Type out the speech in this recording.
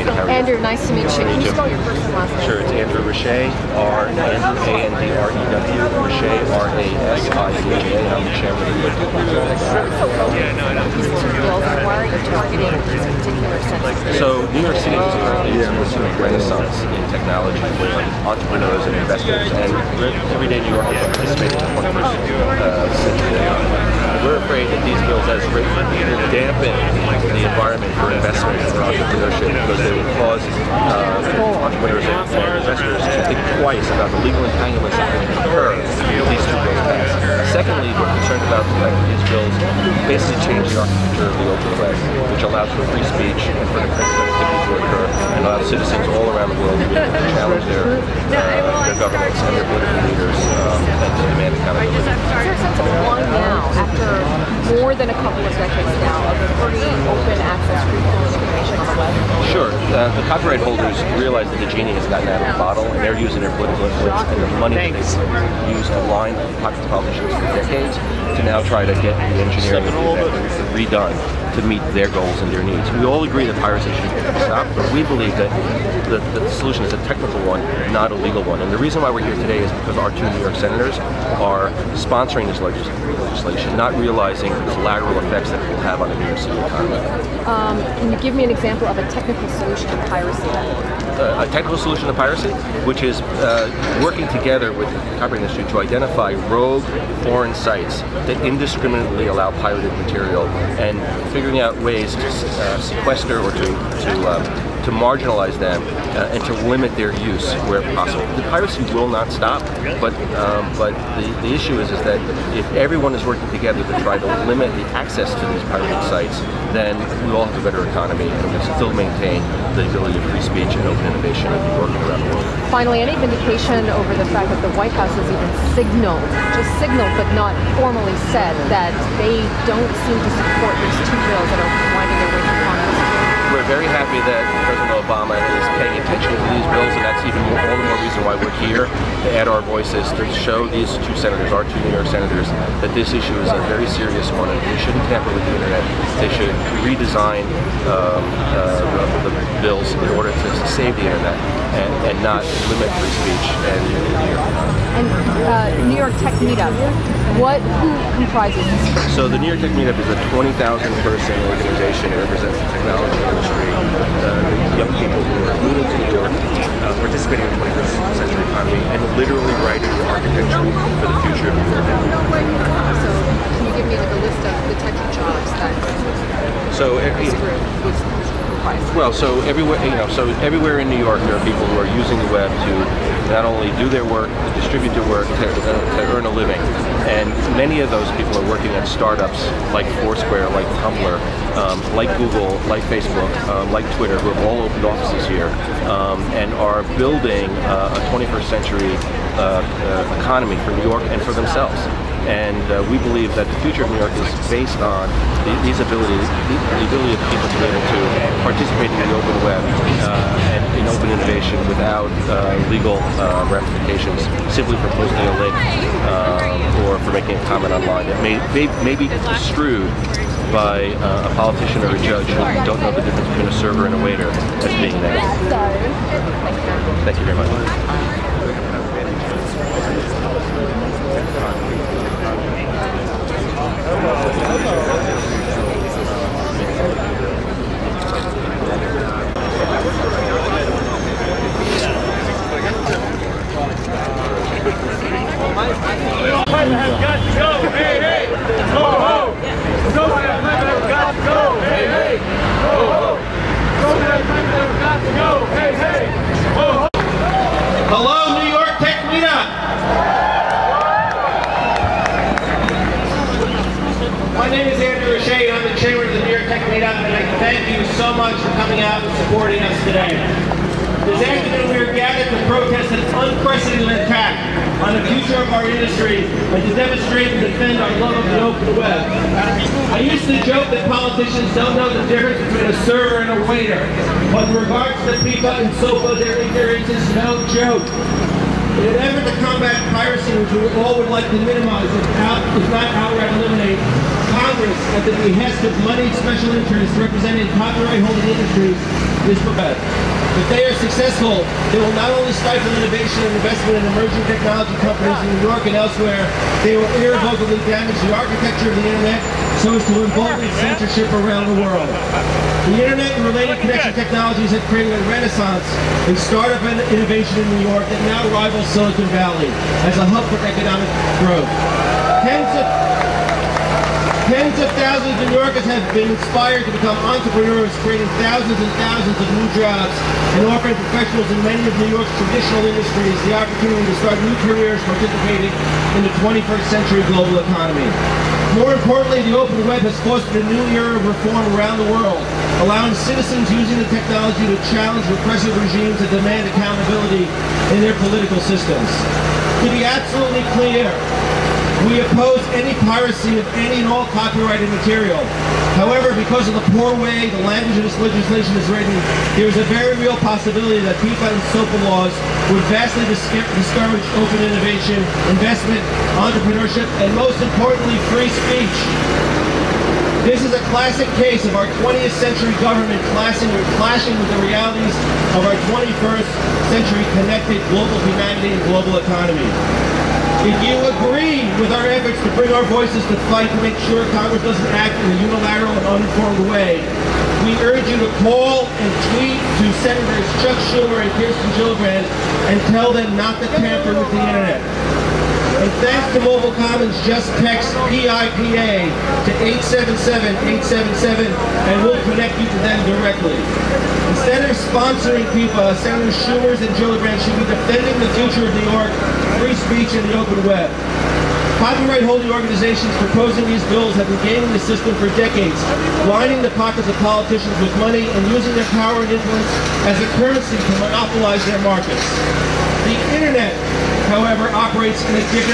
Andrew, nice to meet you. Can you spell your first and last name? Sure, it's Andrew Rashay, Andrew, A-N-D-R-E-W, Rashay, R-A-S-I-D-A, and I'm the chairman of the Why are you targeting these particular sectors? So New York City is currently experiencing a renaissance in technology for entrepreneurs and investors, and everyday New Yorkers are participating in the 21st century. We're afraid that these bills, as written, will dampen the environment for investment and for entrepreneurship, because they will cause entrepreneurs and investors to think twice about the legal entanglements that can occur if these two bills pass. Secondly, we're concerned about the fact that these bills basically change the architecture of the open web, which allows for free speech and for connectivity to occur, and allows citizens all around the world to challenge their governments and their political leaders and to demand accountability. Is there a sense of why now, after more than a couple of decades now of free, open access, free flowing information on the web? Sure. The copyright holders realize that the genie has gotten out of the bottle, and they're using their political influence and the money that they've used to line politicians for decades to now try to get the engineering redone to meet their goals and their needs. We all agree that piracy should stop, but we believe that the solution is a technical one, not a legal one. And the reason why we're here today is because our two New York senators are sponsoring this legislation, not realizing the collateral effects that it will have on the New York City economy. Can you give me an example of a technical solution to piracy? A technical solution to piracy, which is working together with the copyright industry to identify rogue foreign sites that indiscriminately allow pirated material, and figuring out ways to sequester or to marginalize them and to limit their use where possible. The piracy will not stop, but the issue is that if everyone is working together to try to limit the access to these pirated sites, then we all have a better economy and we'll still maintain the ability of free speech and open innovation in New York and around the world. Finally, any vindication over the fact that the White House has even signaled but not formally said, that they don't seem to support these two bills that are winding their way through Congress? We're very happy that President Obama is paying attention to these bills, and that's even all the more reason why we're here to add our voices to show these two senators, our two New York senators, that this issue is a very serious one, and they shouldn't tamper with the internet. They should redesign the bills in order to save the internet and not limit free speech and the New York economy. And New York Tech Meetup, who comprises this? So the New York Tech Meetup is a 20,000-person organization that represents the technology industry, young people who are moving to New York, participating in the 21st century economy, and literally writing the architecture for the future of New York. So can you give me like a list of the types of jobs that everywhere in New York there are people who are using the web to not only do their work, to distribute their work, to earn a living. And many of those people are working at startups like Foursquare, like Tumblr, like Google, like Facebook, like Twitter, who have all opened offices here, and are building a 21st century economy for New York and for themselves. And we believe that the future of New York is based on these abilities, the ability of people to be able to participate in the open web and in open innovation without legal ramifications, simply for posting a link or for making a comment online that may be construed by a politician or a judge who don't know the difference between a server and a waiter as being negative. Thank you very much. Piper has got to go, hey, hey, ho, ho. Somebody has got to go, hey, hey, ho, ho. Somebody has got to go, hey, hey, ho, ho. Hello, New York Tech Meetup. My name is Andrew Rashay, and I'm the chairman of the New York Tech Meetup, and I thank you so much for coming out and supporting us today. This afternoon we are gathered to protest an unprecedented attack on the future of our industry and to demonstrate and defend our love of the open web. I used to joke that politicians don't know the difference between a server and a waiter, but in regards to PIPA and SOPA, their ignorance is no joke. In an effort to combat piracy, which we all would like to minimize, if not outright eliminate, Congress, at the behest of moneyed special interests representing copyright holding industries, is prepared. If they are successful, they will not only stifle innovation and investment in emerging technology companies in New York and elsewhere, they will irrevocably damage the architecture of the internet so as to embolden censorship around the world. The internet and related connection technologies have created a renaissance in startup and innovation in New York that now rivals Silicon Valley as a hub for economic growth. Tens of thousands of New Yorkers have been inspired to become entrepreneurs, creating thousands and thousands of new jobs and offering professionals in many of New York's traditional industries the opportunity to start new careers participating in the 21st century global economy. More importantly, the open web has fostered a new era of reform around the world, allowing citizens using the technology to challenge repressive regimes and demand accountability in their political systems. To be absolutely clear, we oppose any piracy of any and all copyrighted material. However, because of the poor way the language of this legislation is written, there is a very real possibility that PIPA and SOPA laws would vastly discourage open innovation, investment, entrepreneurship, and most importantly, free speech. This is a classic case of our 20th century government clashing with the realities of our 21st century connected global humanity and global economy. If you agree with our efforts to bring our voices to fight to make sure Congress doesn't act in a unilateral and uninformed way, we urge you to call and tweet to Senators Chuck Schumer and Kirsten Gillibrand and tell them not to tamper with the internet. And thanks to Mobile Commons, just text PIPA to 877-877 and we'll connect you to them directly. Instead of sponsoring PIPA, Senators Schumer and Gillibrand should be defending the future of New York, free speech, and the open web. Copyright-holding organizations proposing these bills have been gaming the system for decades, lining the pockets of politicians with money and using their power and influence as a currency to monopolize their markets. The internet, however, operates in a different